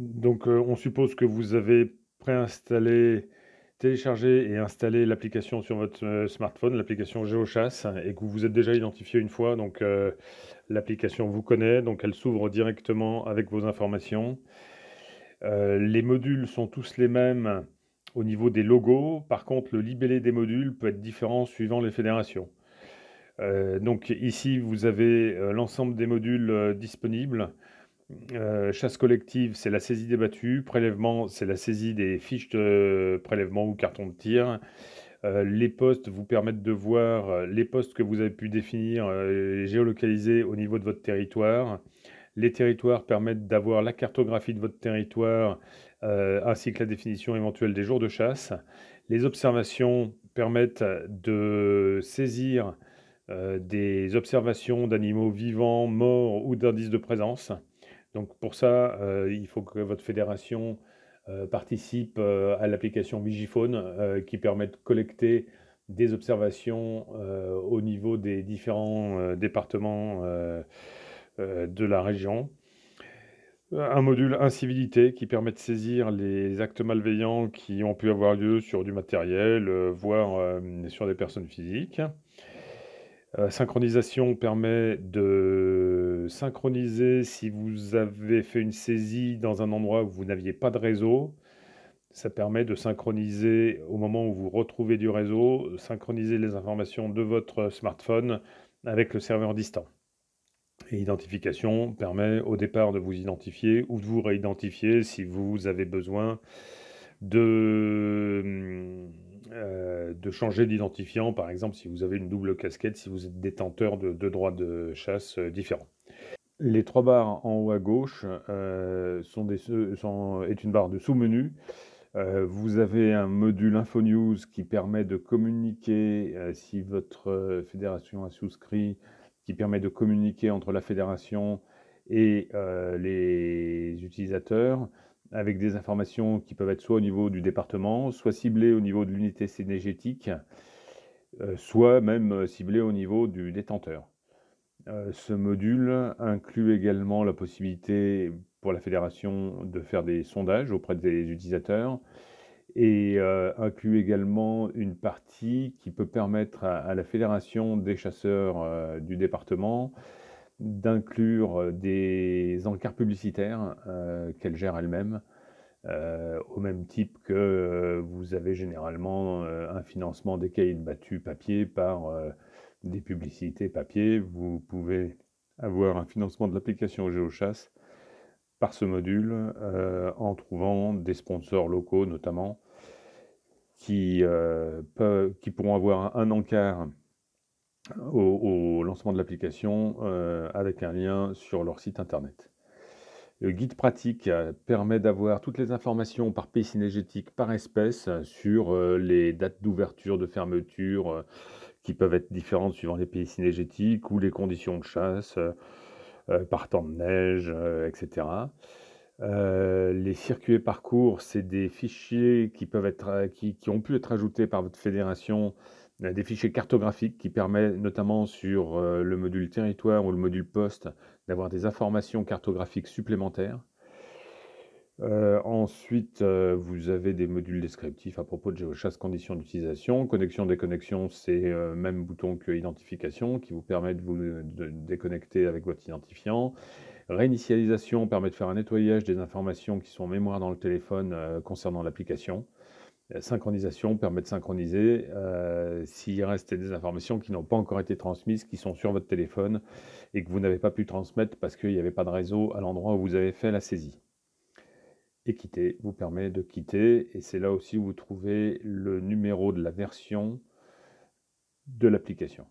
Donc, on suppose que vous avez téléchargé et installé l'application sur votre, smartphone, l'application GeoChasse et que vous vous êtes déjà identifié une fois. Donc, l'application vous connaît, donc elle s'ouvre directement avec vos informations. Les modules sont tous les mêmes au niveau des logos. Par contre, le libellé des modules peut être différent suivant les fédérations. Donc ici, vous avez, l'ensemble des modules, disponibles. Chasse collective, c'est la saisie des battues. Prélèvement, c'est la saisie des fiches de prélèvement ou cartons de tir. Les postes vous permettent de voir les postes que vous avez pu définir et géolocaliser au niveau de votre territoire. Les territoires permettent d'avoir la cartographie de votre territoire ainsi que la définition éventuelle des jours de chasse. Les observations permettent de saisir des observations d'animaux vivants, morts ou d'indices de présence. Donc pour ça, il faut que votre fédération participe à l'application Vigiphone qui permet de collecter des observations au niveau des différents départements de la région. Un module incivilité qui permet de saisir les actes malveillants qui ont pu avoir lieu sur du matériel, voire sur des personnes physiques. Synchronisation permet de synchroniser si vous avez fait une saisie dans un endroit où vous n'aviez pas de réseau. Ça permet de synchroniser au moment où vous retrouvez du réseau, synchroniser les informations de votre smartphone avec le serveur distant. Et identification permet au départ de vous identifier ou de vous réidentifier si vous avez besoin de changer d'identifiant, par exemple si vous avez une double casquette, si vous êtes détenteur de droits de chasse différents. Les trois barres en haut à gauche est une barre de sous-menu. Vous avez un module InfoNews qui permet de communiquer, si votre fédération a souscrit, qui permet de communiquer entre la fédération et les utilisateurs avec des informations qui peuvent être soit au niveau du département, soit ciblées au niveau de l'unité synergétique, soit même ciblées au niveau du détenteur. Ce module inclut également la possibilité pour la fédération de faire des sondages auprès des utilisateurs et inclut également une partie qui peut permettre à la fédération des chasseurs du département d'inclure des encarts publicitaires qu'elle gère elle-même, au même type que vous avez généralement un financement des cahiers de battues papier par des publicités papier. Vous pouvez avoir un financement de l'application GeoChasse par ce module en trouvant des sponsors locaux notamment qui pourront avoir un encart au lancement de l'application avec un lien sur leur site internet. Le guide pratique permet d'avoir toutes les informations par pays synergétique, par espèce, sur les dates d'ouverture, de fermeture, qui peuvent être différentes suivant les pays synergétiques ou les conditions de chasse, par temps de neige, etc. Les circuits et parcours, c'est des fichiers qui peuvent être, qui ont pu être ajoutés par votre fédération, des fichiers cartographiques qui permettent notamment sur le module territoire ou le module poste d'avoir des informations cartographiques supplémentaires. Ensuite, vous avez des modules descriptifs à propos de GeoChasse, conditions d'utilisation. Connexion, déconnexion, c'est même bouton que identification qui vous permet de vous déconnecter avec votre identifiant. Réinitialisation permet de faire un nettoyage des informations qui sont en mémoire dans le téléphone concernant l'application. Synchronisation permet de synchroniser s'il reste des informations qui n'ont pas encore été transmises, qui sont sur votre téléphone et que vous n'avez pas pu transmettre parce qu'il n'y avait pas de réseau à l'endroit où vous avez fait la saisie. Et quitter vous permet de quitter, et c'est là aussi où vous trouvez le numéro de la version de l'application.